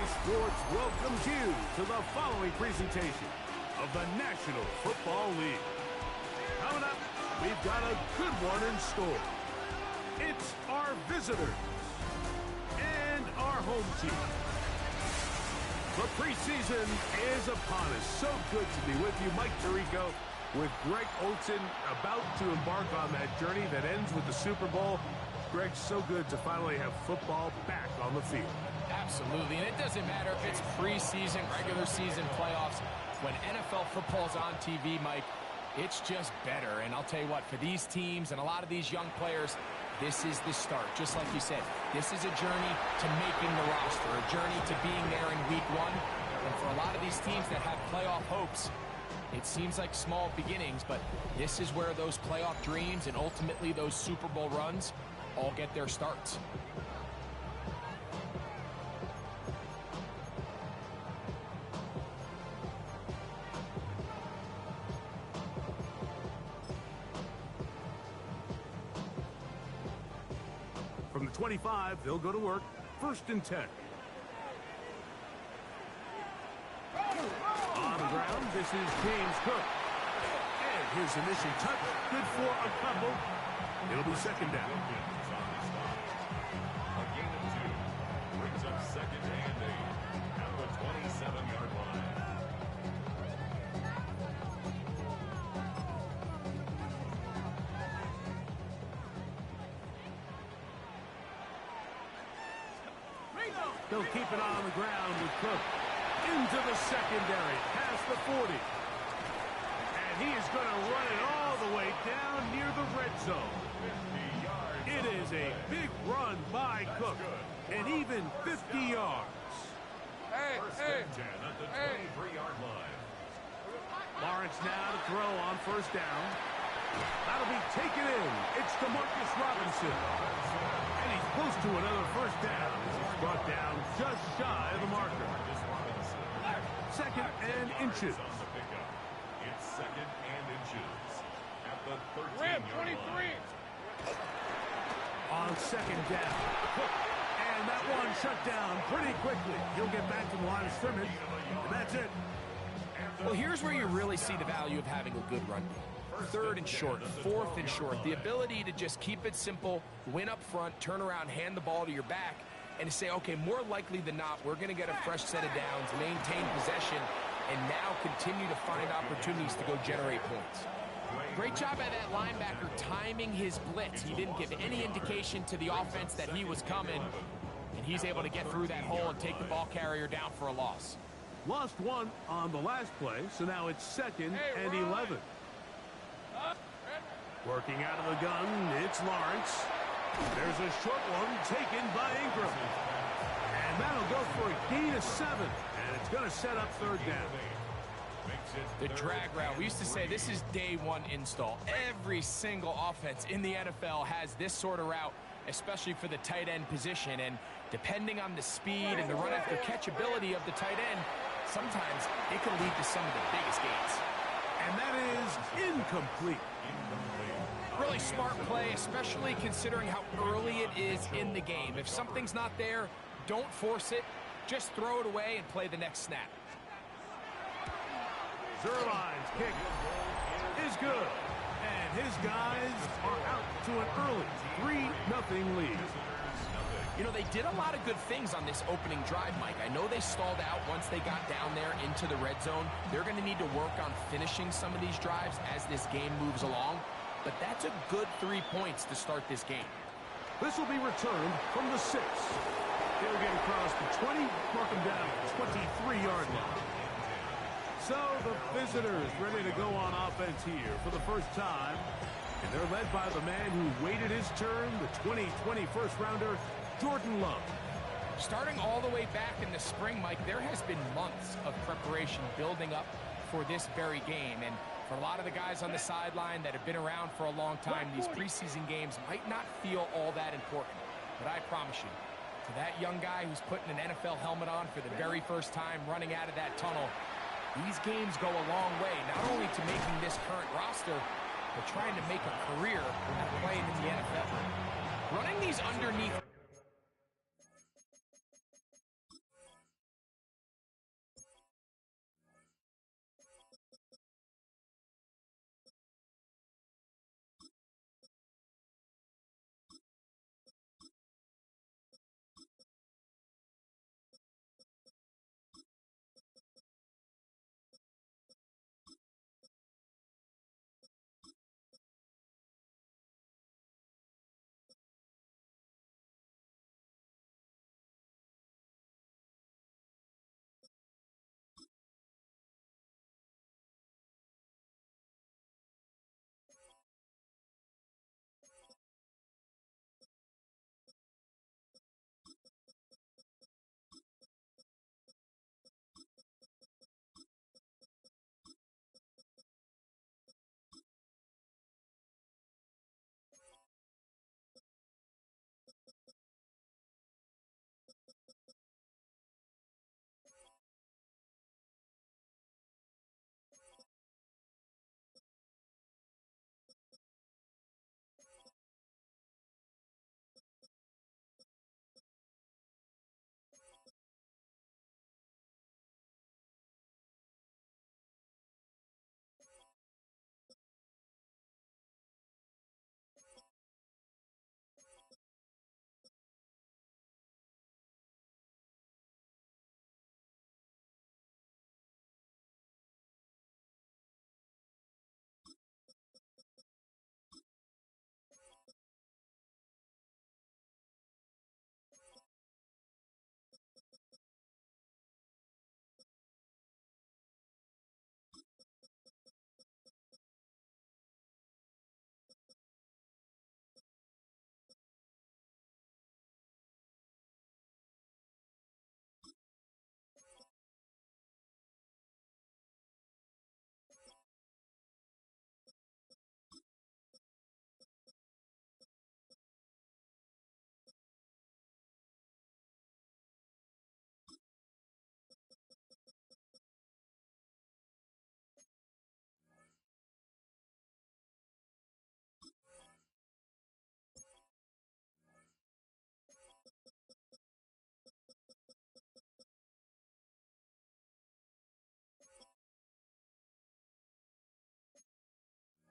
Sports welcomes you to the following presentation of the National Football League. Coming up, we've got a good one in store. It's our visitors and our home team. The preseason is upon us. So good to be with you, Mike Tirico, with Greg Olsen about to embark on that journey that ends with the Super Bowl. Greg, so good to finally have football back on the field. Absolutely, and it doesn't matter if it's preseason, regular season, playoffs. When NFL football's on TV, Mike, it's just better. And I'll tell you what, for these teams and a lot of these young players, this is the start. Just like you said, this is a journey to making the roster, a journey to being there in week one. And for a lot of these teams that have playoff hopes, it seems like small beginnings, but this is where those playoff dreams and ultimately those Super Bowl runs all get their starts. From the 25, they'll go to work. 1st and 10. On the ground, this is James Cook. And his initial touch, good for a couple. It'll be 2nd down. A gain of 2 brings up 2nd and 8 at the 27-yard line. They'll keep it on the ground with Cook. Into the secondary, past the 40. And he is going to run it all the way down near the red zone. It is a big run by Cook. And even 50 yards. First and 10 at the 23-yard line. Lawrence now to throw on 1st down. That'll be taken in. It's DeMarcus Robinson. And he's close to another 1st down. He's brought down just shy of the marker. 2nd and inches. It's 2nd and inches at the 13-yard line. On 2nd down. And that one shut down pretty quickly. He'll get back to the line of scrimmage. And that's it. Well, here's where you really see the value of having a good run game. 3rd and short, 4th and short. The ability to just keep it simple, win up front, turn around, hand the ball to your back, and to say, okay, more likely than not, we're going to get a fresh set of downs, maintain possession, and now continue to find opportunities to go generate points. Great job by that linebacker timing his blitz. He didn't give any indication to the offense that he was coming, and he's able to get through that hole and take the ball carrier down for a loss. Lost one on the last play, so now it's 2nd and 11. Working out of the gun, it's Lawrence. There's a short one taken by Ingram. And that'll go for a gain of 7. And it's going to set up 3rd down. The drag route. We used to say this is day one install. Every single offense in the NFL has this sort of route, especially for the tight end position. And depending on the speed and the run after catch ability of the tight end, sometimes it can lead to some of the biggest gains. And that is incomplete. Really smart play, especially considering how early it is in the game. If something's not there, don't force it. Just throw it away and play the next snap. Zerline's kick is good. And his guys are out to an early 3-0 lead. You know, they did a lot of good things on this opening drive, Mike. I know they stalled out once they got down there into the red zone. They're going to need to work on finishing some of these drives as this game moves along. But that's a good 3 points to start this game. This will be returned from the 6. They'll get across the 20, mark them down at the 23-yard line. So the visitors ready to go on offense here for the first time. And they're led by the man who waited his turn, the 2020 first-rounder, Jordan Love. Starting all the way back in the spring, Mike, there has been months of preparation building up for this very game. And for a lot of the guys on the sideline that have been around for a long time, these preseason games might not feel all that important. But I promise you, to that young guy who's putting an NFL helmet on for the very first time running out of that tunnel, these games go a long way, not only to making this current roster, but trying to make a career at playing in the NFL. Running these underneath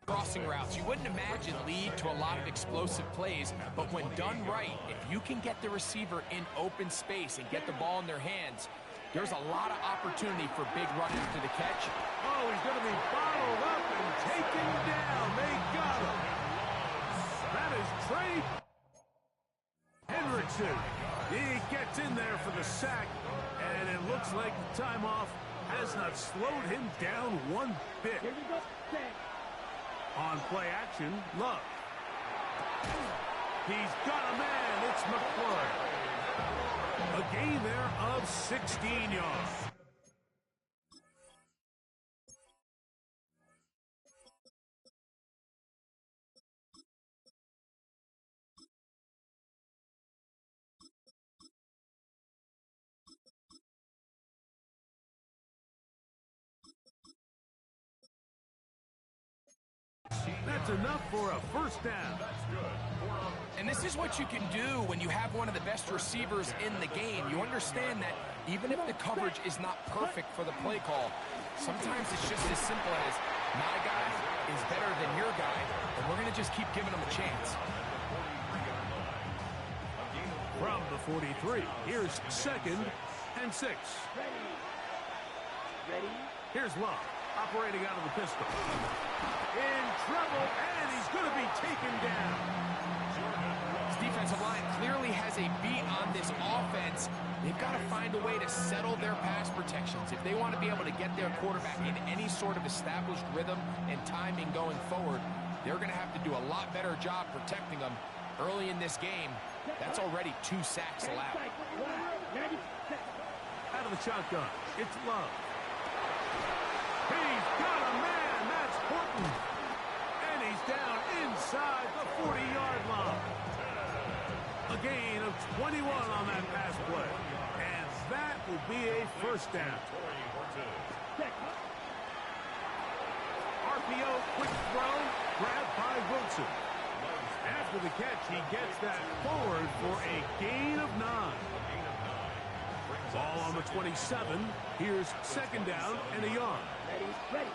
Crossing routes you wouldn't imagine lead to a lot of explosive plays, but when done right, if you can get the receiver in open space and get the ball in their hands, there's a lot of opportunity for big run after the catch. Oh, he's going to be bottled up and taken down. They got him. That is Trey Hendrickson. He gets in there for the sack, and it looks like the timeoff has not slowed him down one bit. Here we go. On play action, Love. He's got a man. It's McFlurry. A gain there of 16 yards. That's enough for a first down. And this is what you can do when you have one of the best receivers in the game. You understand that even if the coverage is not perfect for the play call, sometimes it's just as simple as my guy is better than your guy, and we're going to just keep giving him a chance. From the 43, here's 2nd and 6. Ready? Here's Love, operating out of the pistol. In trouble, and he's going to be taken down. This defensive line clearly has a beat on this offense. They've got to find a way to settle their pass protections. If they want to be able to get their quarterback in any sort of established rhythm and timing going forward, they're going to have to do a lot better job protecting them. Early in this game, that's already 2 sacks allowed. Out of the shotgun, it's Love. He's got a man. That's Horton. And he's down inside the 40-yard line. A gain of 21 on that pass play. And that will be a first down. RPO, quick throw, grabbed by Wilson. After the catch, he gets that forward for a gain of 9. Ball on the 27. Here's 2nd down and a yard. Ready.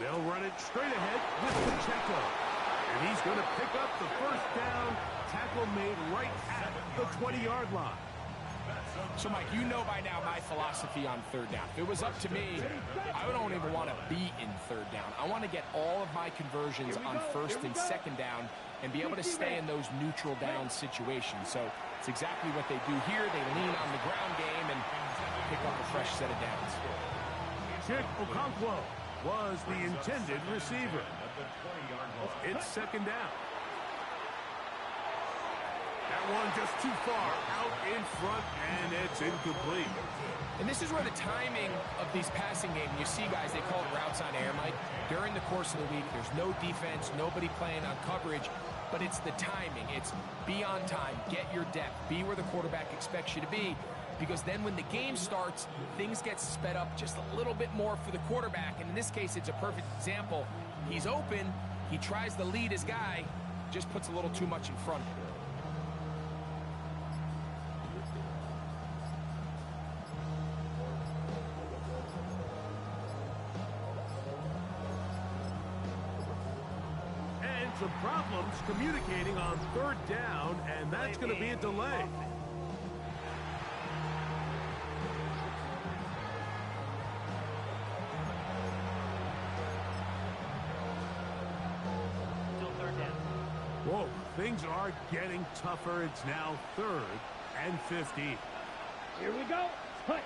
They'll run it straight ahead with Pacheco. And he's going to pick up the first down. Tackle made right at the 20-yard line. So, Mike, you know by now my philosophy on 3rd down. If it was up to me, I don't even want to be in 3rd down. I want to get all of my conversions on 1st and 2nd down and be able to stay in those neutral down situations. So it's exactly what they do here. They lean on the ground game and pick up a fresh set of downs. Chick Okonkwo was the intended receiver. It's 2nd down. That one just too far out in front, and it's incomplete. And this is where the timing of these passing games, you see guys, they call it routes on air, Mike. During the course of the week, there's no defense, nobody playing on coverage, but it's the timing. It's be on time, get your depth, be where the quarterback expects you to be, because then when the game starts, things get sped up just a little bit more for the quarterback. And in this case, it's a perfect example. He's open, he tries to lead his guy, just puts a little too much in front of him. Some problems communicating on 3rd down, and that's going to be a delay. Still 3rd down. Whoa, things are getting tougher. It's now 3rd and 15. Here we go. Hut.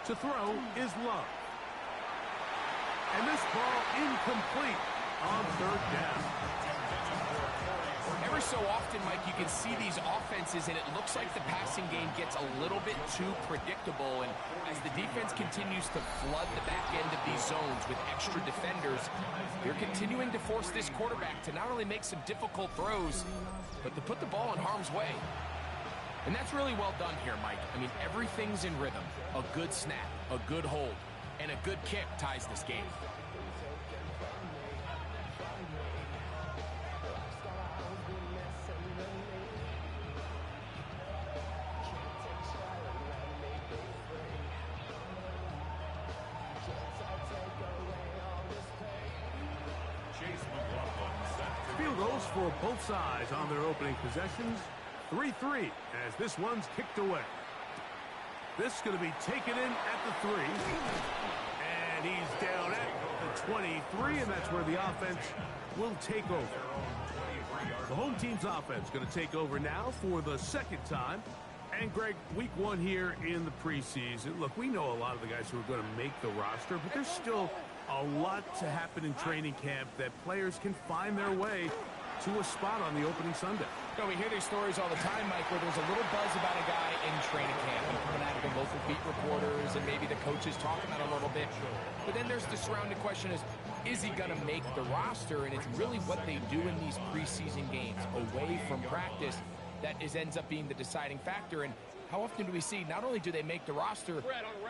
To throw is Love. And this ball incomplete on 3rd down. Every so often, Mike, you can see these offenses, and it looks like the passing game gets a little bit too predictable. And as the defense continues to flood the back end of these zones with extra defenders, they're continuing to force this quarterback to not only make some difficult throws, but to put the ball in harm's way. And that's really well done here, Mike. I mean, everything's in rhythm. A good snap, a good hold, and a good kick ties this game. Chase for both sides on their opening possessions. 3-3 as this one's kicked away. This is going to be taken in at the 3. And he's down at the 23, and that's where the offense will take over. The home team's offense going to take over now for the second time. And, Greg, week 1 here in the preseason. Look, we know a lot of the guys who are going to make the roster, but there's still a lot to happen in training camp that players can find their way to a spot on the opening Sunday. You know, we hear these stories all the time, Mike, where there's a little buzz about a guy in training camp and coming out of the local beat reporters and maybe the coaches talking about it a little bit. But then there's the surrounding question is he going to make the roster? And it's really what they do in these preseason games away from practice that ends up being the deciding factor. And how often do we see not only do they make the roster,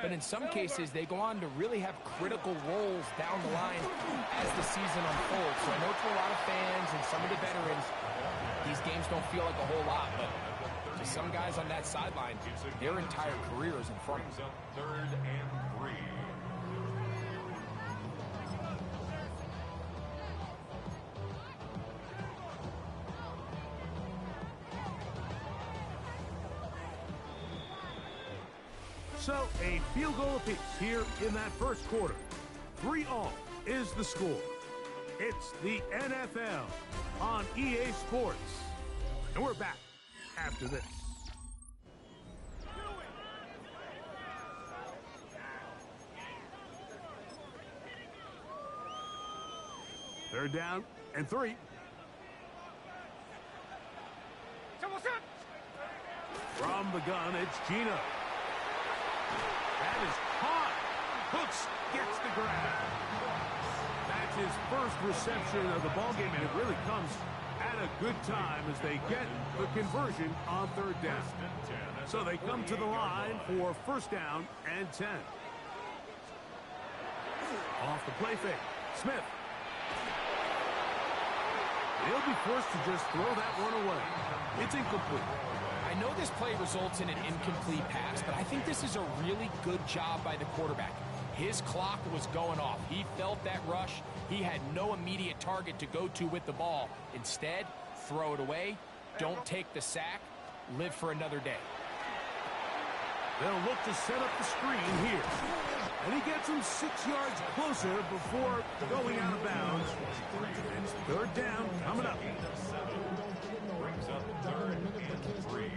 but in some cases they go on to really have critical roles down the line as the season unfolds. So I know to a lot of fans and some of the veterans, these games don't feel like a whole lot, but to some guys on that sideline, their entire career is in front of them. 3rd and 3. So a field goal apiece here in that first quarter. 3-all is the score. It's the NFL on EA Sports. And we're back after this. Third down and 3. From the gun, it's Gino. That is caught. Hooks gets the grab. That's his first reception of the ballgame, and it really comes at a good time as they get the conversion on 3rd down. So they come to the line for 1st down and 10. Off the play fake. Smith. He'll be forced to just throw that one away. It's incomplete. I know this play results in an incomplete pass, but I think this is a really good job by the quarterback. His clock was going off. He felt that rush. He had no immediate target to go to with the ball. Instead, throw it away. Don't take the sack. Live for another day. They'll look to set up the screen here. And he gets him 6 yards closer before going out of bounds. It's 3rd down coming up. Brings up 3rd and 3.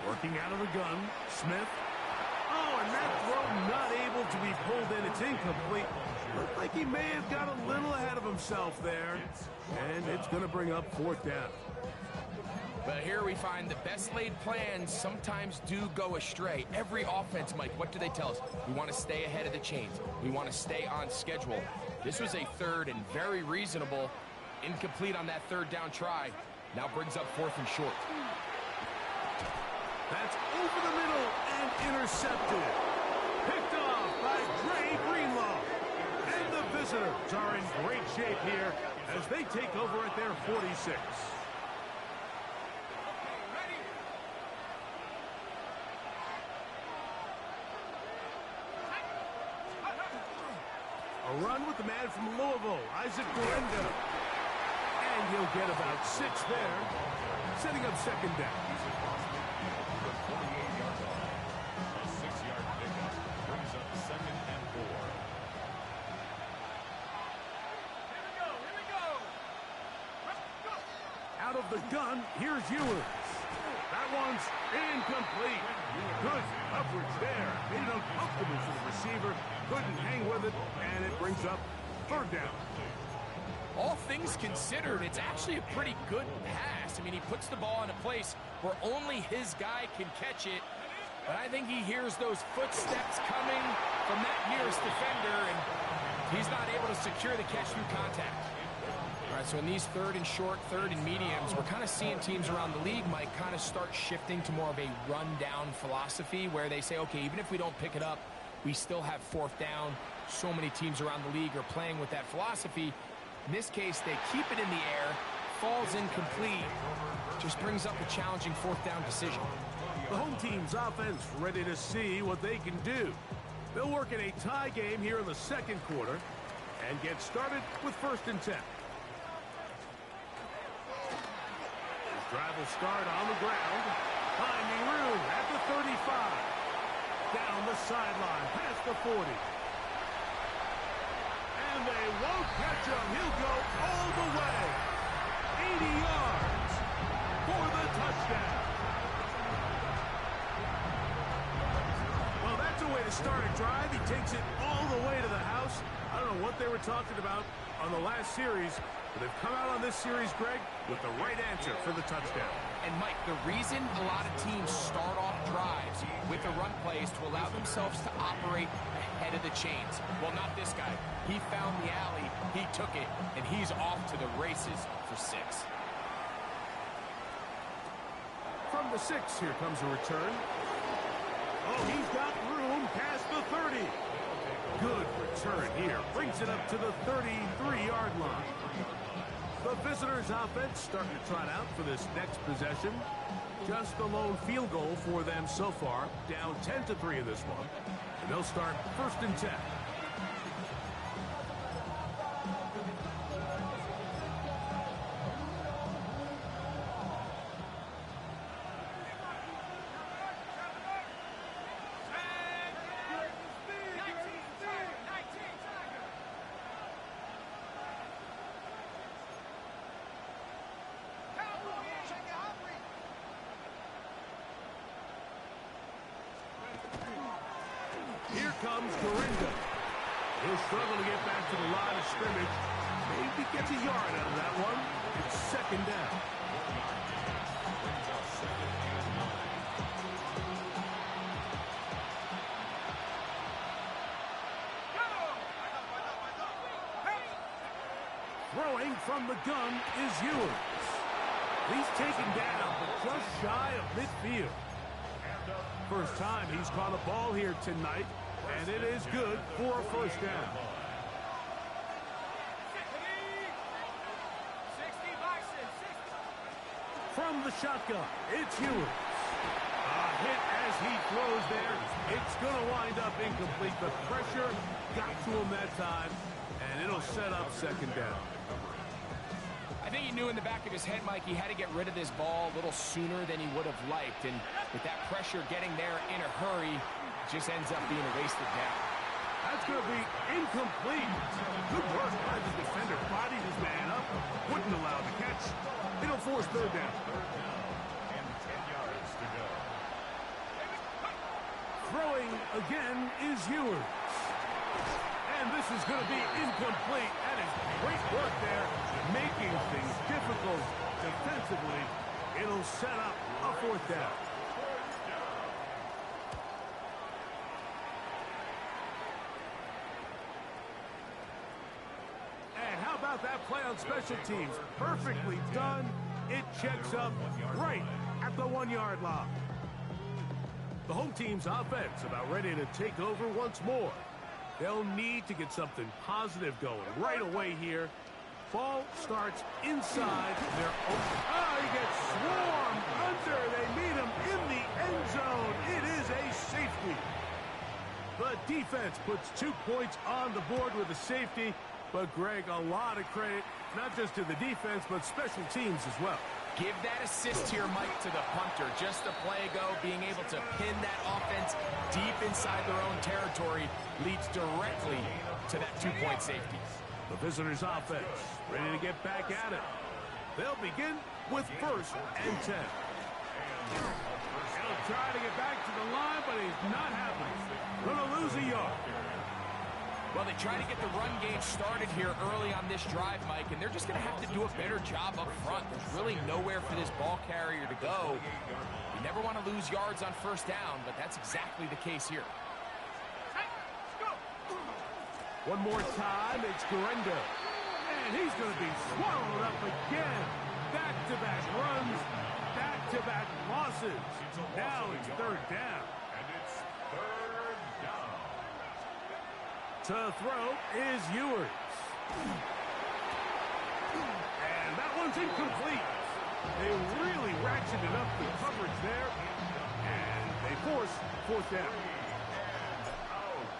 Working out of the gun, Smith. Oh, and that throw not able to be pulled in. It's incomplete. Looked like he may have got a little ahead of himself there. And it's going to bring up 4th down. But here we find the best laid plans sometimes do go astray. Every offense, Mike, what do they tell us? We want to stay ahead of the chains. We want to stay on schedule. This was a 3rd and very reasonable. Incomplete on that 3rd down try. Now brings up 4th and short. That's over the middle and intercepted. Picked off by Dre Greenlaw. And the visitors are in great shape here as they take over at their 46. A run with the man from Louisville, Isaac Guerendo. And he'll get about 6 there, setting up 2nd down. 28-yard line. A 6-yard pickup brings up 2nd and 4. Here we go. Out of the gun, here's Ewers. That one's incomplete. Good coverage there. Made it uncomfortable for the receiver. Couldn't hang with it, and it brings up 3rd down. All things considered, it's actually a pretty good pass. I mean, he puts the ball in a place where only his guy can catch it. But I think he hears those footsteps coming from that nearest defender, and he's not able to secure the catch through contact. All right, so in these 3rd and short, 3rd and mediums, we're kind of seeing teams around the league, Mike, kind of start shifting to more of a run-down philosophy where they say, okay, even if we don't pick it up, we still have 4th down. So many teams around the league are playing with that philosophy. In this case, they keep it in the air, falls incomplete, just brings up a challenging 4th down decision. The home team's offense ready to see what they can do. They'll work in a tie game here in the second quarter and get started with 1st and 10. His drive will start on the ground, finding room at the 35. Down the sideline, past the 40. And they won't catch him. He'll go all the way. 80 yards for the touchdown. Well, that's a way to start a drive. He takes it all the way to the house. I don't know what they were talking about on the last series, but they've come out on this series, Greg, with the right answer for the touchdown. And, Mike, the reason a lot of teams start off drives with the run play is to allow themselves to operate ahead of the chains. Well, not this guy. He found the alley, he took it, and he's off to the races for 6. From the 6, here comes a return. Oh, he's got room past the 30. Good return here. Brings it up to the 33-yard line. The visitors' offense starting to trot out for this next possession. Just the lone field goal for them so far. Down 10-3 in this one. And they'll start 1st and 10. Here comes Dorinda. He'll struggle to get back to the line of scrimmage. Maybe gets a yard out of that one. It's 2nd down. Throwing from the gun is Ewers. He's taken down, but just shy of midfield. First time he's caught a ball here tonight, and it is good for a 1st down. 60 Bison, 60. From the shotgun, it's Ewers. A hit as he throws there. It's going to wind up incomplete. The pressure got to him that time, and it'll set up 2nd down. I think he knew in the back of his head, Mike, he had to get rid of this ball a little sooner than he would have liked. And with that pressure getting there in a hurry, it just ends up being a wasted down. That's going to be incomplete. Good work by the defender. Bodied his man up. Wouldn't allow the catch. It'll force 3rd down. And 10 yards to go. Throwing again is Ewers. And this is going to be incomplete. That is great work there, making things difficult defensively. It'll set up a 4th down. And how about that play on special teams? Perfectly done. It checks up right at the 1-yard line. The home team's offense about ready to take over once more. They'll need to get something positive going right away here. Ball starts inside their own. Oh, he gets swarmed under. They meet him in the end zone. It is a safety. The defense puts 2 points on the board with a safety. But, Greg, a lot of credit, not just to the defense, but special teams as well. Give that assist here, Mike, to the punter. Just a play ago, being able to pin that offense deep inside their own territory leads directly to that 2-point safety. The visitors' offense ready to get back at it. They'll begin with 1st and 10. He'll try to get back to the line, but he's not happening. Gonna lose a yard. Well, they try to get the run game started here early on this drive, Mike, and they're just going to have to do a better job up front. There's really nowhere for this ball carrier to go. You never want to lose yards on 1st down, but that's exactly the case here. One more time, it's Dorinda. And he's going to be swallowed up again. Back-to-back runs, back-to-back losses. Now it's 3rd down. And it's 3rd down. To throw is Ewers. And that one's incomplete. They really ratcheted up the coverage there. And they force 4th down. And out.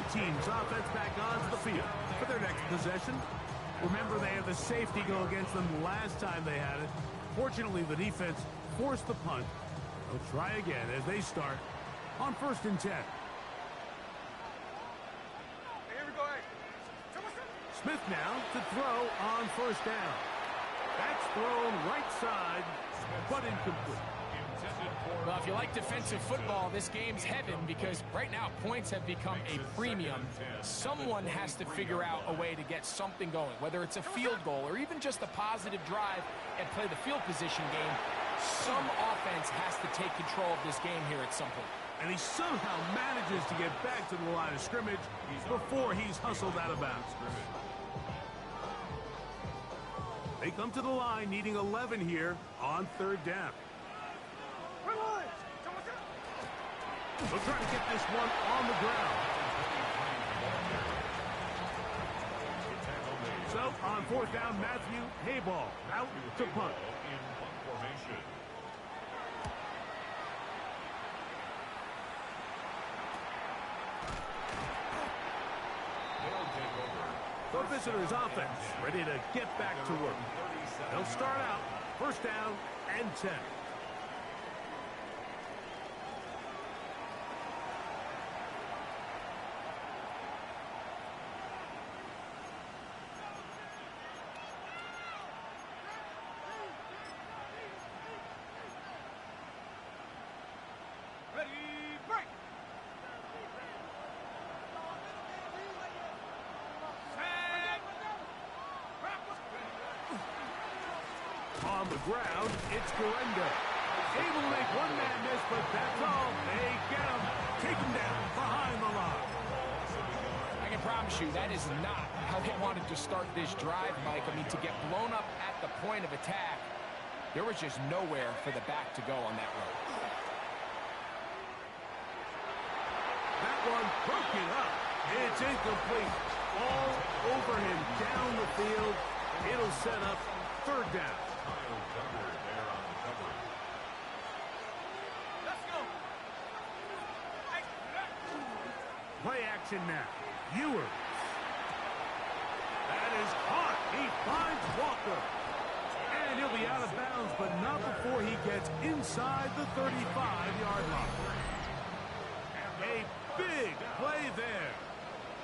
both teams' offense back onto the field for their next possession. Remember, they had the safety go against them last time they had it. Fortunately, the defense forced the punt. They'll try again as they start on 1st and 10. Here we go. Smith now to throw on 1st down. That's thrown right side, but incomplete. Well, if you like defensive football, this game's heaven because right now points have become a premium. Someone has to figure out a way to get something going, whether it's a field goal or even just a positive drive and play the field position game. Some offense has to take control of this game here at some point. And he somehow manages to get back to the line of scrimmage before he's hustled out of bounds. They come to the line needing 11 here on 3rd down. They'll try to get this one on the ground. So on 4th down, Matthew Hayball out to punt. The visitors' offense ready to get back to work. They'll start out 1st down and 10. On the ground, it's Gorenda. Able to make one man miss, but that's all. They get him. Take him down behind the line. I can promise you that is not how they wanted to start this drive, Mike. I mean, to get blown up at the point of attack, there was just nowhere for the back to go on that road. That one broken up. It's incomplete. All over him down the field. It'll set up 3rd down. Play action now. Ewers. That is caught. He finds Walker. And he'll be out of bounds, but not before he gets inside the 35-yard line. A big play there.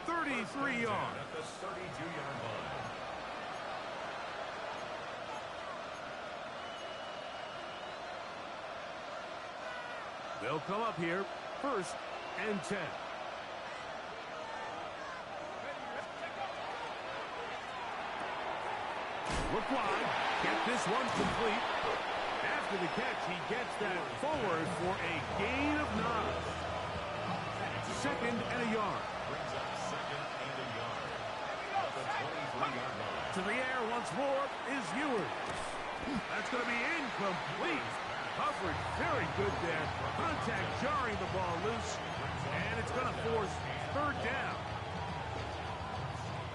33 yards. At the 32-yard line. They'll come up here 1st and 10. Look wide. Get this one complete. After the catch, he gets that forward for a gain of 9. 2nd and a yard. Brings up 2nd and a yard. At the 23-yard line. To the air once more is Ewers. That's going to be incomplete. Coverage very good there. Contact jarring the ball loose. And it's going to force 3rd down.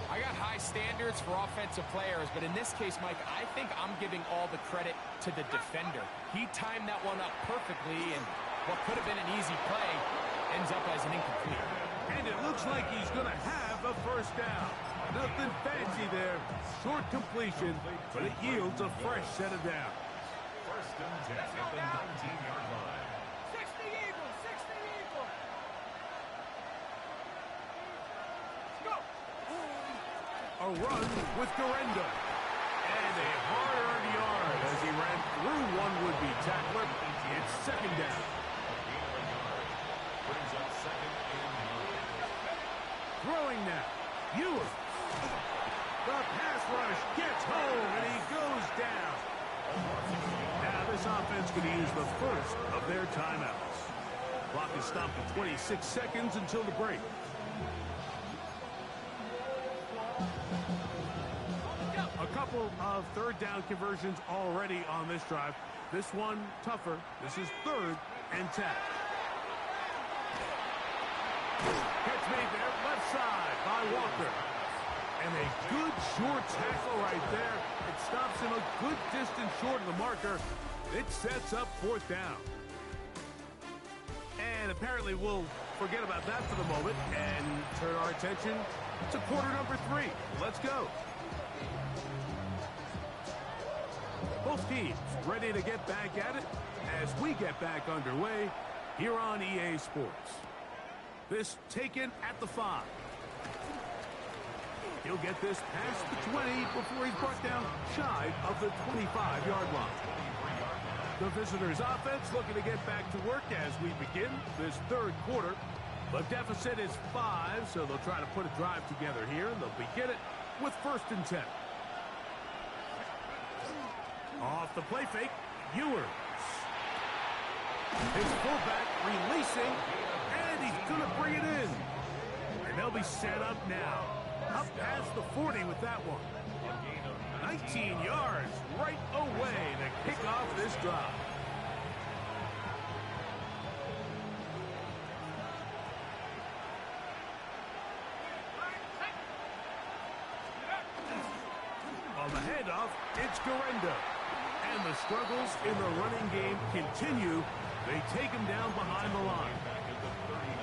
I got high standards for offensive players, but in this case, Mike, I think I'm giving all the credit to the defender. He timed that one up perfectly, and what could have been an easy play ends up as an incomplete. And it looks like he's going to have a 1st down. Nothing fancy there. Short completion, but it yields a fresh set of downs. 1st and 10 at the 19-yard line. 60 Eagles, 60 Eagles. Let's go. A run with Gorenda. And a hard-earned yard as he ran through one would-be tackler. It's 2nd down. Brings up 2nd and 9. Throwing now. Ewers. The pass rush gets home, and he goes down. Now this offense could use the 1st of their timeouts. Clock is stopped at 26 seconds until the break. A couple of 3rd down conversions already on this drive. This one tougher. This is 3rd and 10. Catch made there, left side by Walker. And a good short tackle right there. It stops him a good distance short of the marker. It sets up 4th down. And apparently we'll forget about that for the moment and turn our attention to quarter number 3. Let's go. Both teams ready to get back at it as we get back underway here on EA Sports. This taken at the 5. He'll get this past the 20 before he's brought down shy of the 25-yard line. The visitors' offense looking to get back to work as we begin this third quarter. The deficit is 5, so they'll try to put a drive together here, and they'll begin it with 1st and 10. Off the play fake, Ewers. His fullback releasing, and he's going to bring it in. And they'll be set up now. Up past the 40 with that one. 19 yards right away to kick off this drive. On the handoff, it's Garenda. And the struggles in the running game continue. They take him down behind the line.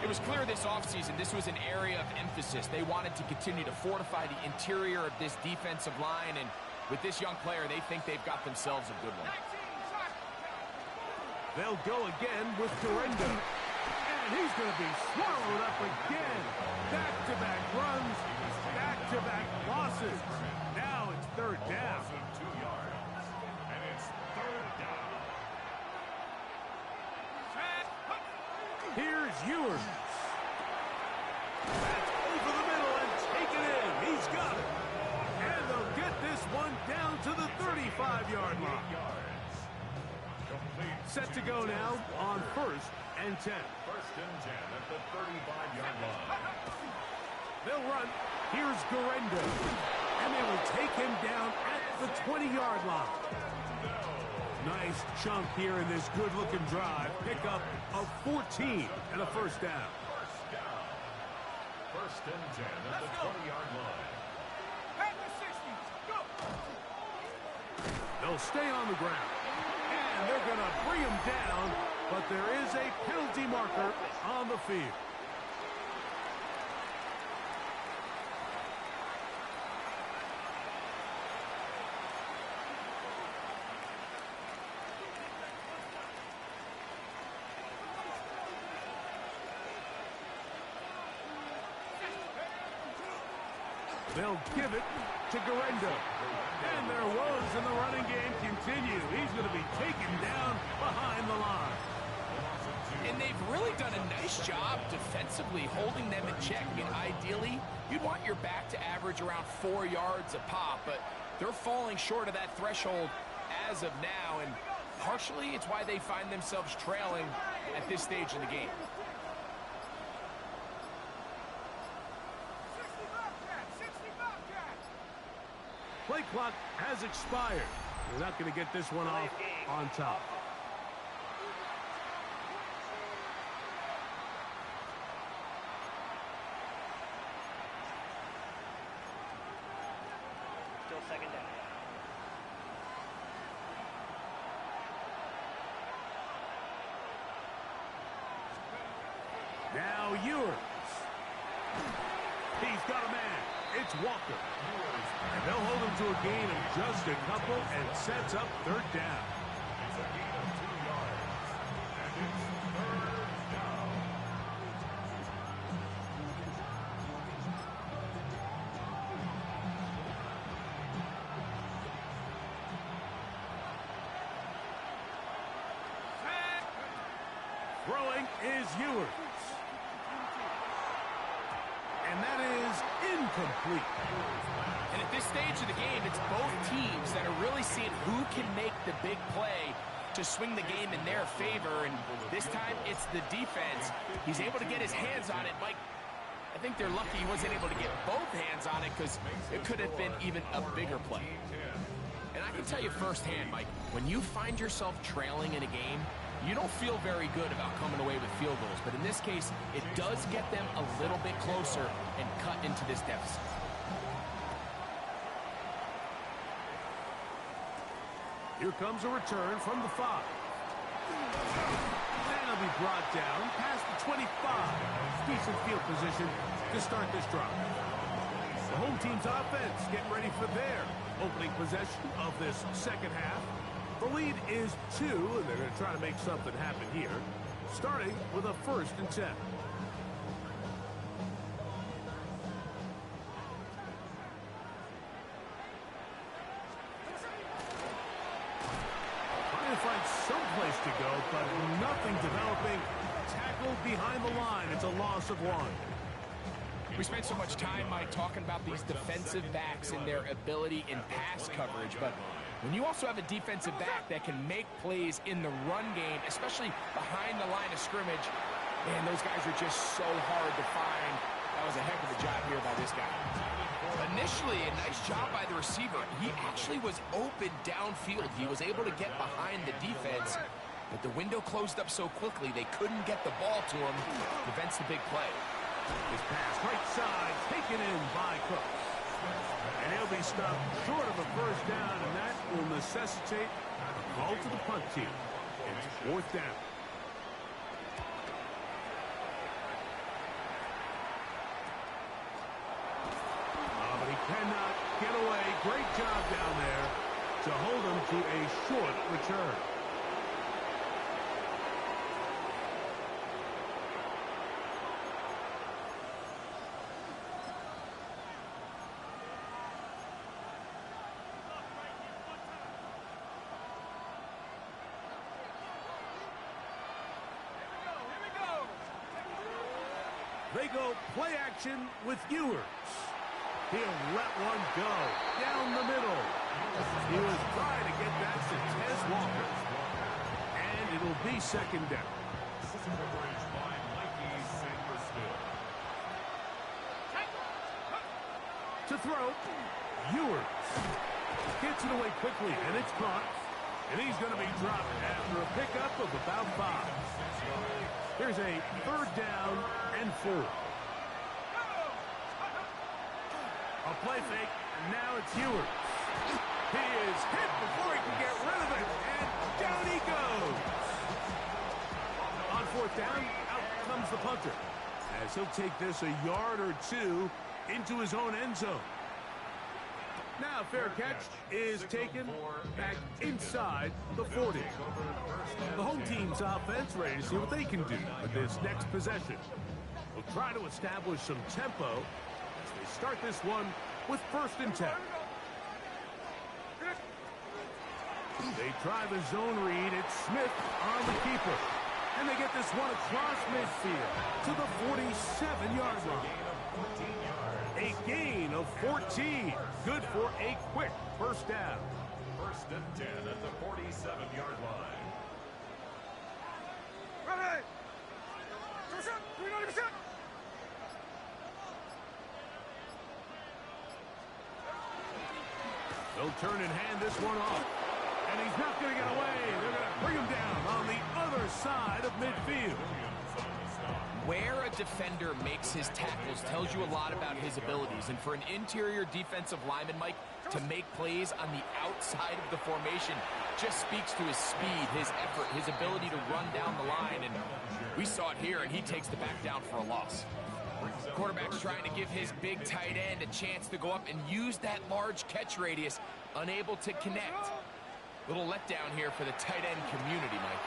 It was clear this offseason this was an area of emphasis. They wanted to continue to fortify the interior of this defensive line, and with this young player, they think they've got themselves a good one. They'll go again with Garenda. And he's going to be swallowed up again. Back-to-back runs, back-to-back losses. Now it's 3rd down. 2 yards. And it's 3rd down. Here's Ewers. That's over the middle and taken in. He's got it. And they'll get this one down to the 35-yard line. Set to go now on 1st and 10. 1st and 10 at the 35-yard line. They'll run. Here's Garenda. And they will take him down at the 20-yard line. Nice chunk here in this good-looking drive. Pick up of 14 and a 1st down. 1st down. 1st and 10 at the 20-yard line. Back to 60. Go. They'll stay on the ground. And they're going to bring him down, but there is a penalty marker on the field. They'll give it to Garenda. And their woes in the running game continue. He's going to be taken down behind the line. And they've really done a nice job defensively holding them in check. I mean, ideally, you'd want your back to average around 4 yards a pop, but they're falling short of that threshold as of now, and partially it's why they find themselves trailing at this stage in the game. Play clock has expired. They're not going to get this one off on top. Still 2nd down. Now Ewers. He's got a man. It's Walker. And they'll hold him to a gain of just a couple and sets up 3rd down. It's a gain of 2 yards. And it's 3rd down. Throwing is Ewers. And that is incomplete. And at this stage of the game, it's both teams that are really seeing who can make the big play to swing the game in their favor. And this time, it's the defense. He's able to get his hands on it. Mike, I think they're lucky he wasn't able to get both hands on it because it could have been even a bigger play. And I can tell you firsthand, Mike, when you find yourself trailing in a game, you don't feel very good about coming away with field goals. But in this case, it does get them a little bit closer and cut into this deficit. Here comes a return from the 5. And they'll be brought down past the 25. Decent field position to start this drive. The home team's offense getting ready for their opening possession of this second half. The lead is 2, and they're going to try to make something happen here, starting with a 1st and 10. Trying to find some place to go, but nothing developing. Tackled behind the line. It's a loss of 1. We spent so much time, Mike, talking about these defensive backs and their ability in pass coverage, but when you also have a defensive back that can make plays in the run game, especially behind the line of scrimmage, man, those guys are just so hard to find. That was a heck of a job here by this guy. Initially, a nice job by the receiver. He actually was open downfield. He was able to get behind the defense, but the window closed up so quickly they couldn't get the ball to him. Prevents the big play. His pass right side taken in by Cooks. And he'll be stopped short of a 1st down, and that will necessitate a call to the punt team. It's 4th down. But he cannot get away. Great job down there to hold him to a short return. They go play action with Ewers. He'll let one go down the middle. He was trying to get that to Tez Walker. And it'll be 2nd down. To throw, Ewers gets it away quickly, and it's caught. And he's going to be dropped after a pickup of about 5. Here's a 3rd down and 4. A play fake, and now it's Ewers. He is hit before he can get rid of it, and down he goes. On 4th down, out comes the punter, as he'll take this a yard or 2 into his own end zone. Now, fair catch is taken back inside the 40. The home team's offense ready to see what they can do with this next possession. We'll try to establish some tempo as they start this one with 1st and 10. They try the zone read. It's Smith on the keeper. And they get this one across midfield to the 47-yard line. A gain of 14. Good for a quick 1st down. 1st and 10 at the 47-yard line. Ready. They'll turn and hand this one off. And he's not going to get away. They're going to bring him down on the other side of midfield. Where a defender makes his tackles tells you a lot about his abilities. And for an interior defensive lineman, Mike, to make plays on the outside of the formation just speaks to his speed, his effort, his ability to run down the line. And we saw it here, and he takes the back down for a loss. Quarterback's trying to give his big tight end a chance to go up and use that large catch radius, unable to connect. Little letdown here for the tight end community, Mike.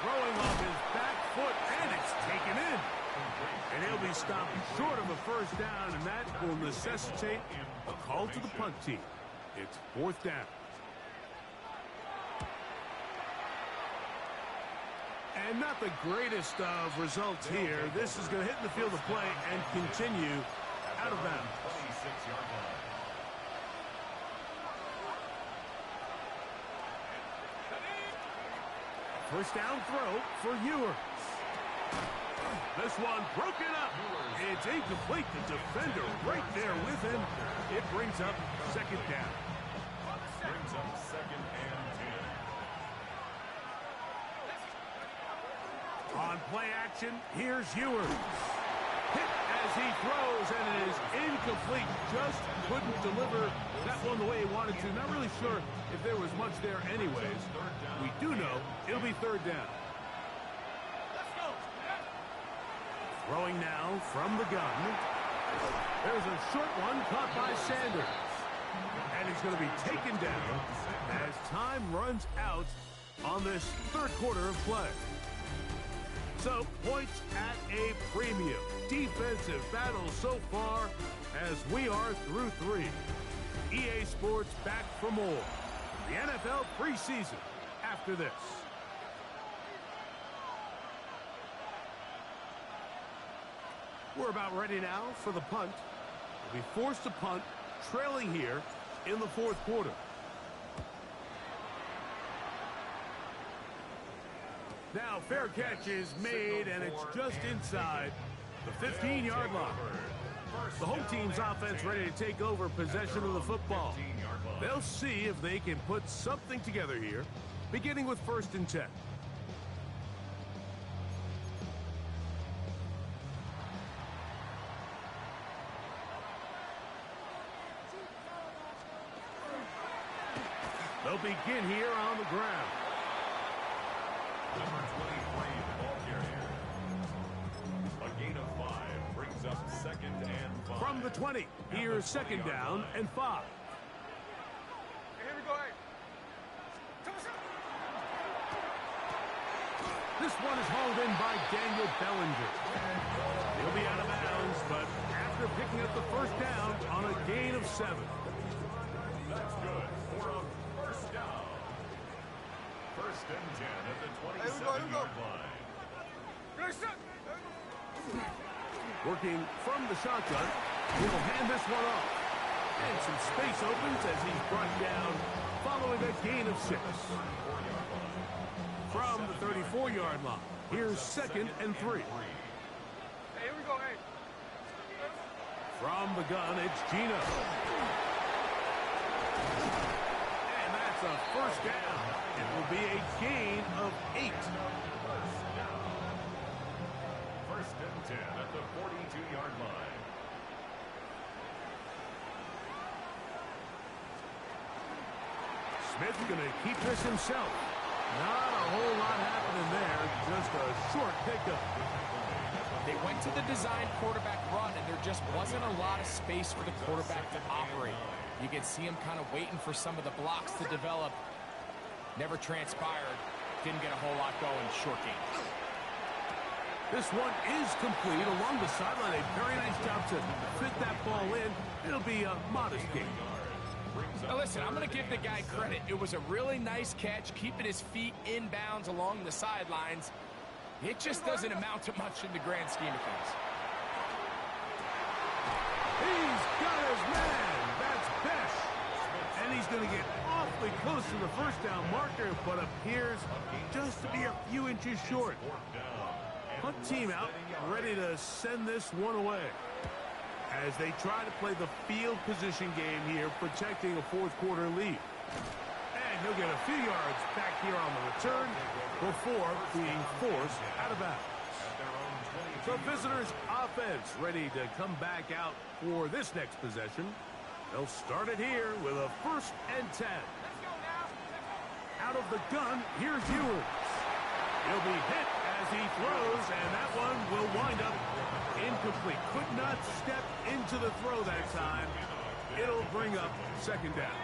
Throwing off his back foot, and it's taken in. And he'll be stopped short of a 1st down, and that will necessitate a call to the punt team. It's 4th down. And not the greatest of results here. This is going to hit in the field of play and continue out of bounds. 26-yard line. First down throw for Ewers. This one broken up. It's incomplete. The defender right there with him. It brings up 2nd down. Brings up 2nd and 10. On play action, here's Ewers. Hit as he throws, and it is incomplete. Just couldn't deliver that one the way he wanted to. Not really sure if there was much there anyways. We do know it'll be 3rd down. Throwing now from the gun. There's a short one caught by Sanders. And he's going to be taken down as time runs out on this third quarter of play. So, points at a premium. Defensive battle so far as we are through 3. EA Sports back for more. The NFL preseason after this. We're about ready now for the punt. We'll be forced to punt, trailing here in the fourth quarter. Now, fair catch is made, and it's just inside the 15-yard line. The home team's offense ready to take over possession of the football. They'll see if they can put something together here, beginning with 1st and 10. They'll begin here on the ground. Number 23, the ball carrier. A gain of 5 brings up 2nd and 5. From the 20, here's 2nd down and 5. Hey, here we go. Hey. This one is hauled in by Daniel Bellinger. He'll be out of bounds, but after picking up the 1st down on a gain of 7. That's good for a 1st down. 1st and 10 at the 27-yard line. Working from the shotgun, he'll hand this one off. And some space opens as he's brought down following a gain of 6. From the 34-yard line, here's 2nd and 3. Hey, here we go. Hey. From the gun, it's Gino. And that's a 1st down. It will be a gain of 8. 1st and 10 at the 42-yard line. Smith's going to keep this himself. Not a whole lot happening there. Just a short pickup. They went to the design quarterback run, and there just wasn't a lot of space for the quarterback to operate. You can see him kind of waiting for some of the blocks to develop. Never transpired. Didn't get a whole lot going. Short game. This one is complete along the sideline. A very nice job to fit that ball in. It'll be a modest gain. Now listen, I'm going to give the guy credit. It was a really nice catch, keeping his feet in bounds along the sidelines. It just doesn't amount to much in the grand scheme of things. He's got his man. That's Besh. And he's going to get awfully close to the 1st down marker, but appears just to be a few inches short. Hunt team out, ready to send this one away as they try to play the field position game here, protecting a 4th quarter lead. And he'll get a few yards back here on the return before being forced out of bounds. So visitors' offense ready to come back out for this next possession. They'll start it here with a 1st and 10. Out of the gun, here's Ewers. He'll be hit as he throws, and that one will wind up incomplete. Could not step into the throw that time. It'll bring up 2nd down.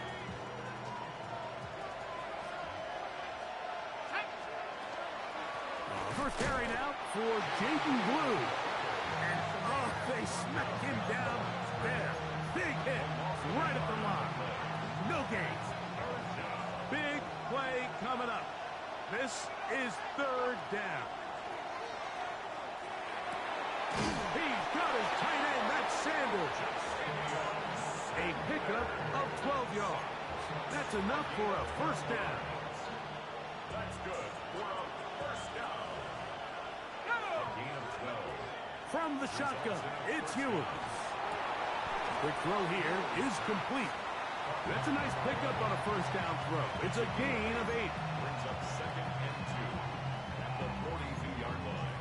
First carry now for Jaden Blue. And, they smacked him down there. Big hit right at the line. No gain. Big play coming up. This is 3rd down. He's got his tight end. That's Sanders. A pickup of 12 yards. That's enough for a 1st down. That's good for a 1st down. A gain of 12. From the shotgun, it's Ewers. Quick throw here is complete. That's a nice pickup on a 1st down throw. It's a gain of 8. Brings up 2nd and 2 at the 42-yard line.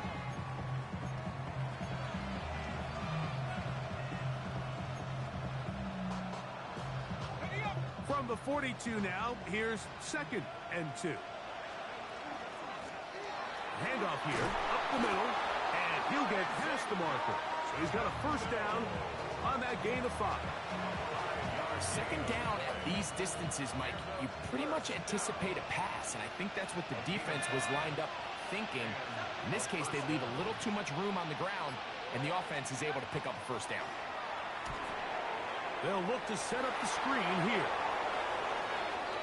From the 42 now, here's 2nd and 2. Handoff here, up the middle, and He'll get past the marker. So he's got a first down on that gain of 5. Second down at these distances, Mike, you pretty much anticipate a pass, and I think that's what the defense was lined up thinking. In this case, they leave a little too much room on the ground, and the offense is able to pick up a first down. They'll look to set up the screen here.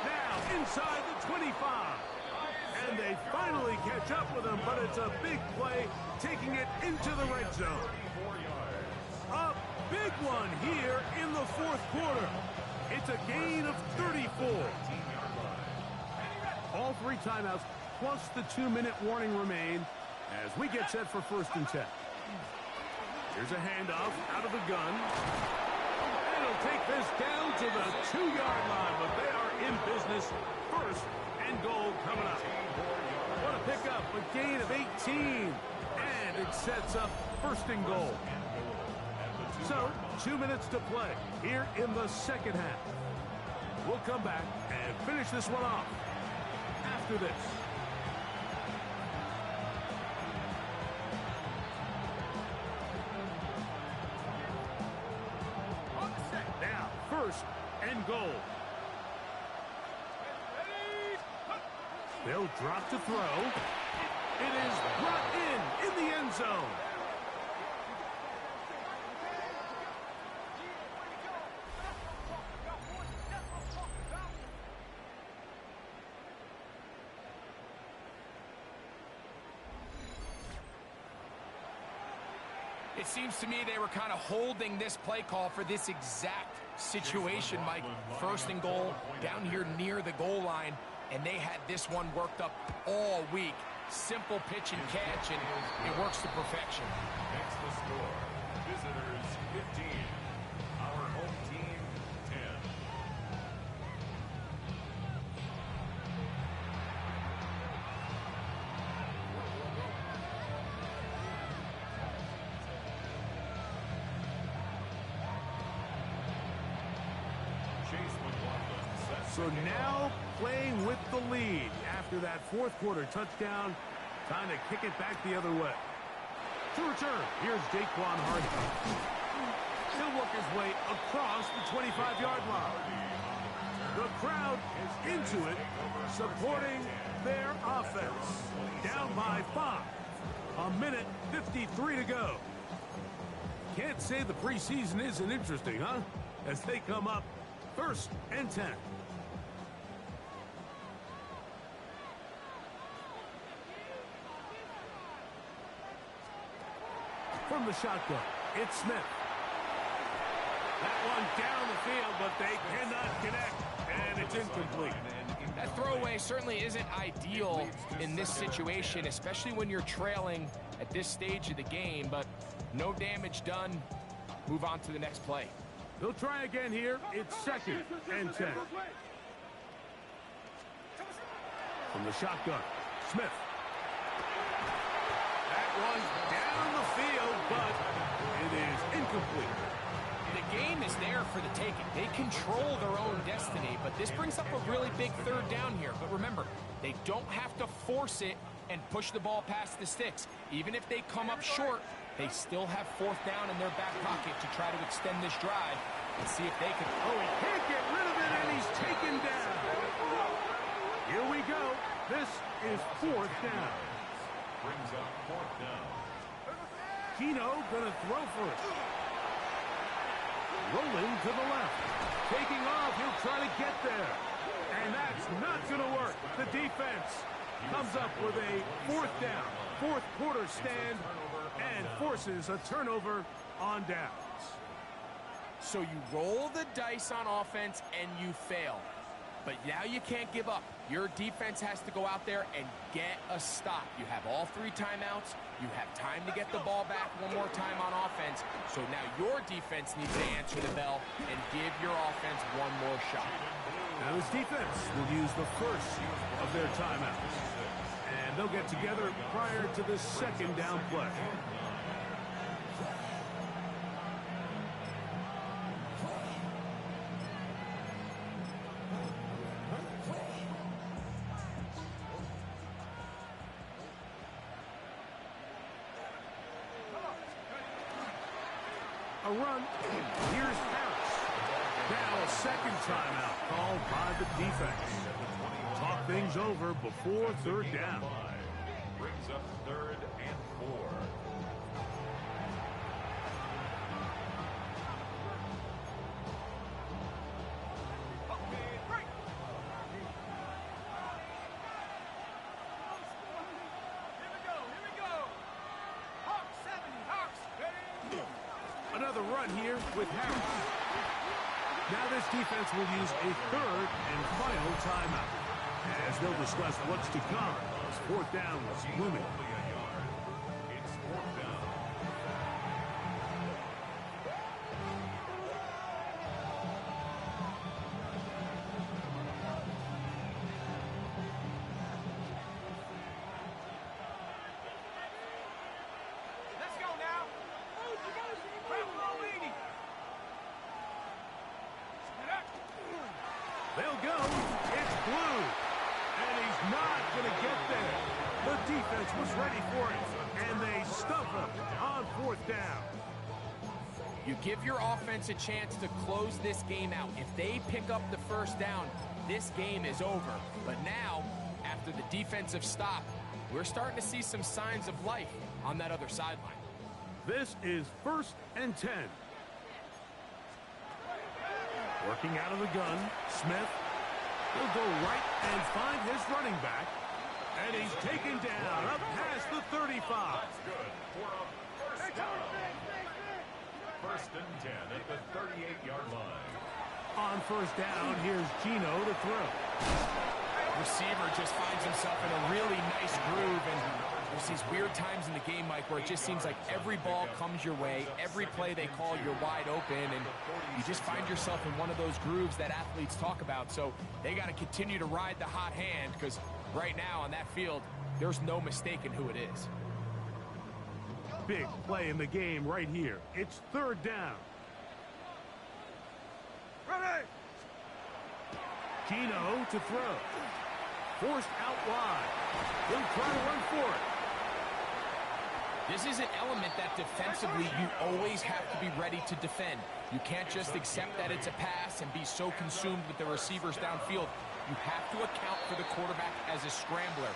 Now inside the 25. And they finally catch up with him, but it's a big play, taking it into the red zone. A big one here in the fourth quarter. It's a gain of 34. All 3 timeouts plus the 2-minute warning remain as we get set for 1st and 10. Here's a handoff out of the gun. And he'll take this down to the 2-yard line, but they are in business. 1st and goal coming up. What a pickup, a gain of 18. And it sets up 1st and goal. So, 2 minutes to play here in the second half. We'll come back and finish this one off after this. Now, 1st and goal. They'll drop to throw. It is brought in the end zone. It seems to me they were kind of holding this play call for this exact situation, Mike. 1st and goal down here near the goal line, and they had this one worked up all week. Simple pitch and catch, and it works to perfection. Next the score. Visitors 15. Our home team 10. So now playing with the lead after that 4th quarter touchdown. Time to kick it back the other way. To return, here's Jaquan Hardy. He'll work his way across the 25-yard line. The crowd is into it, supporting their offense. Down by 5. 1:53 to go. Can't say the preseason isn't interesting, huh? As they come up 1st and 10. From the shotgun, it's Smith. That one down the field, but they cannot connect, and it's incomplete. That throwaway certainly isn't ideal in this situation, especially when you're trailing at this stage of the game, but no damage done. Move on to the next play. They'll try again here. It's 2nd and 10. From the shotgun, Smith. That one down the field, but it is incomplete. The game is there for the taking. They control their own destiny, but this brings up a really big 3rd down here. But remember, they don't have to force it and push the ball past the sticks. Even if they come up short, they still have 4th down in their back pocket to try to extend this drive and see if they can. Oh, he can't get rid of it, and he's taken down. Here we go. This is 4th down. Brings up 4th down. Keno gonna throw for it. Rolling to the left. Taking off, he'll try to get there. And that's not gonna work. The defense comes up with a 4th down, 4th quarter stand, and forces a turnover on downs. So you roll the dice on offense and you fail. But now you can't give up. Your defense has to go out there and get a stop. You have all 3 timeouts. You have time to get the ball back one more time on offense. So now your defense needs to answer the bell and give your offense one more shot. Now this defense will use the first of their timeouts. And they'll get together prior to the 2nd down play. run. Here's Harris. Now a second timeout called by the defense. Talk things over before third down. Brings up 3rd and 4. Another run here with Harris. Now this defense will use a 3rd and final timeout, as they'll discuss what's to come as 4th down was looming. It's 4th down. Let's go now. They'll go. It's Blue. And he's not going to get there. The defense was ready for it, and they stuff him on 4th down. You give your offense a chance to close this game out. If they pick up the 1st down, this game is over. But now, after the defensive stop, we're starting to see some signs of life on that other sideline. This is 1st and 10. Working out of the gun, Smith. He'll go right and find his running back. And he's taken down up past the 35. That's good for a 1st down. 1st and 10 at the 38-yard line. On 1st down, here's Gino to throw. Receiver just finds himself in a really nice groove, and there's these weird times in the game, Mike, where it just seems like every ball comes your way, every play they call, you're wide open, and you just find yourself in one of those grooves that athletes talk about. So they got to continue to ride the hot hand, because right now on that field, there's no mistaking who it is. Big play in the game right here. It's 3rd down. Ready. Gino to throw. Forced out wide. He'll try to run for it. This is an element that defensively you always have to be ready to defend. You can't just accept that it's a pass and be so consumed with the receivers downfield. You have to account for the quarterback as a scrambler.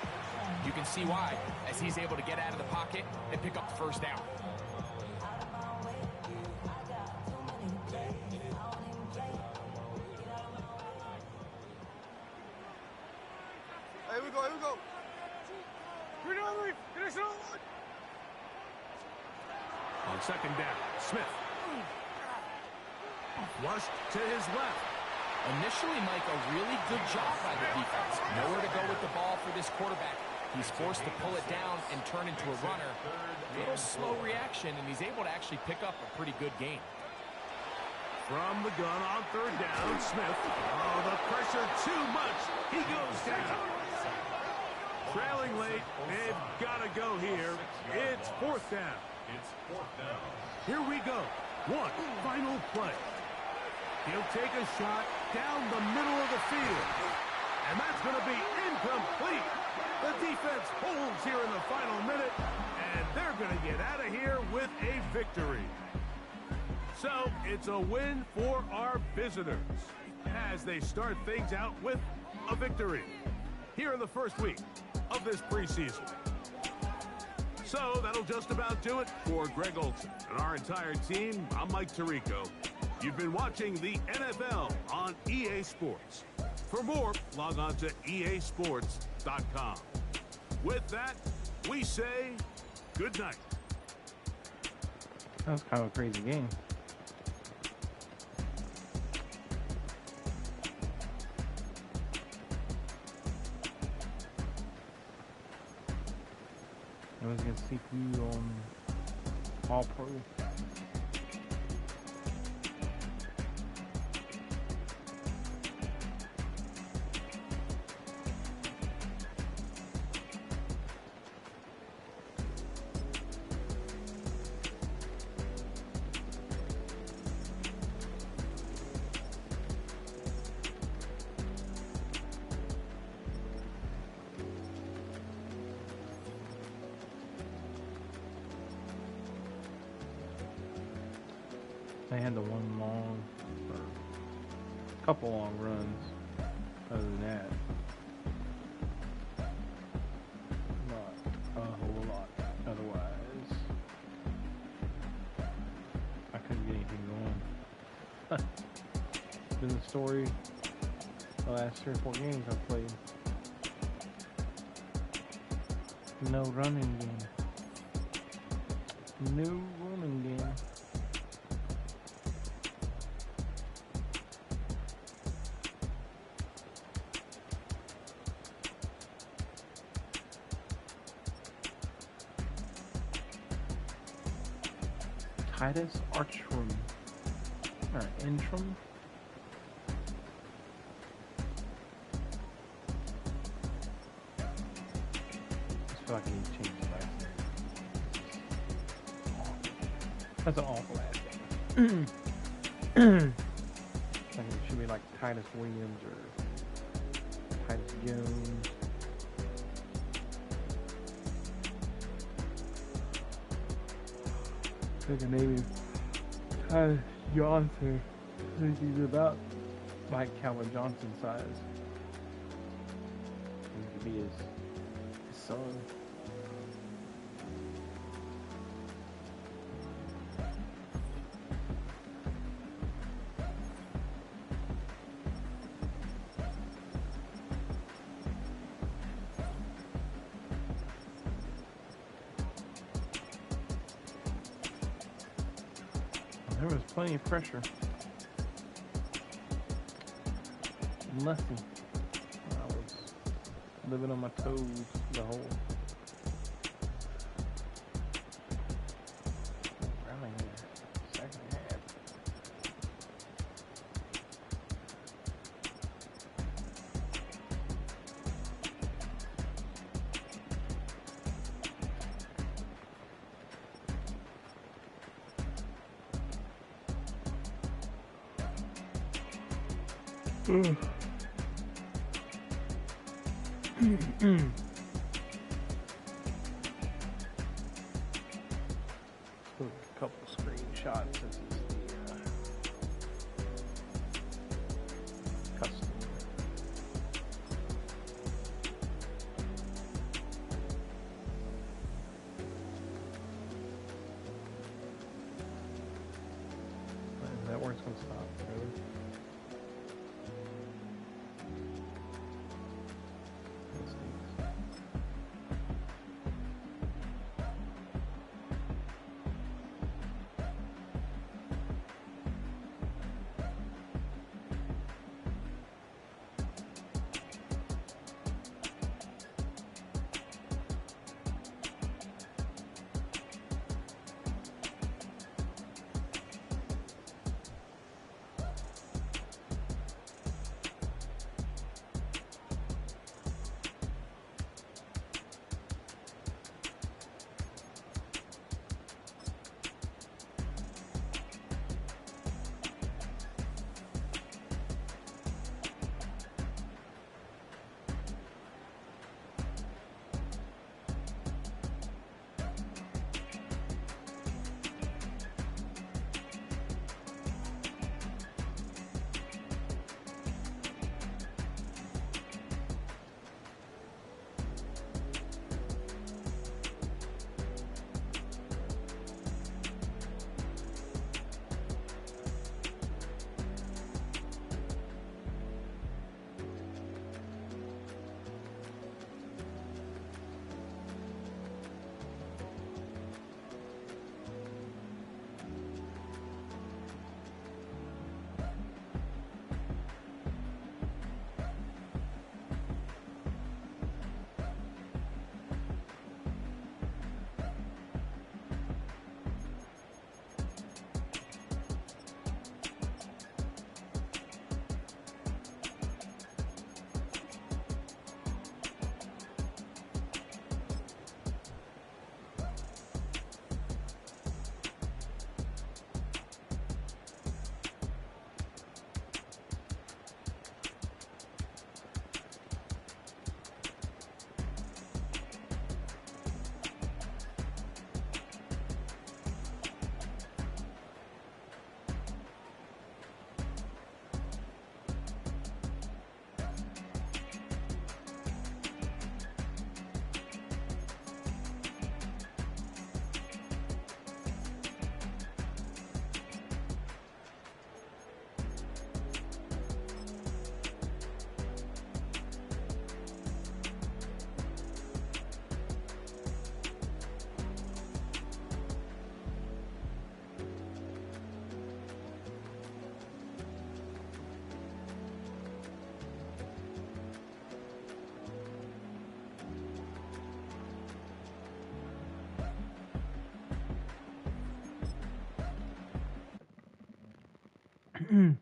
You can see why, as he's able to get out of the pocket and pick up the 1st down. Here we go, here we go. On 2nd down, Smith. Flushed to his left. Initially, Mike, a really good job by the defense. Nowhere to go with the ball for this quarterback. He's forced to pull it down and turn into a runner. A little slow reaction, and he's able to actually pick up a pretty good gain. From the gun on 3rd down, Smith. Oh, the pressure too much. He goes down. Trailing late, they've got to go here. It's 4th down. It's 4th down. Here we go. One final play. He'll take a shot down the middle of the field. And that's going to be incomplete. The defense holds here in the final minute, and they're going to get out of here with a victory. So it's a win for our visitors as they start things out with a victory here in the 1st week of this preseason. So that'll just about do it for Greg Olson and our entire team. I'm Mike Tirico. You've been watching the NFL on EA Sports. For more, log on to easports.com. With that, we say good night. That was kind of a crazy game. It was against CPU on All Pro. They had the one long, or a couple long runs. Other than that, not a whole lot. Otherwise, I couldn't get anything going. Been the story the last 3 or 4 games I've played. No running game. No running game. Titus Archrum. Or Intrum. I feel like I need to change the last name. That's an awful last name. I think it should be like Titus Williams or Titus Jones. I think the name is Titus Johnson. I think he's about like Calvin Johnson size. He could be his son. There was plenty of pressure. Nothing. I was living on my toes the whole. Running second half. Took a couple screenshots. This is the custom. Is that where it's going to stop? Really? Mm-mm.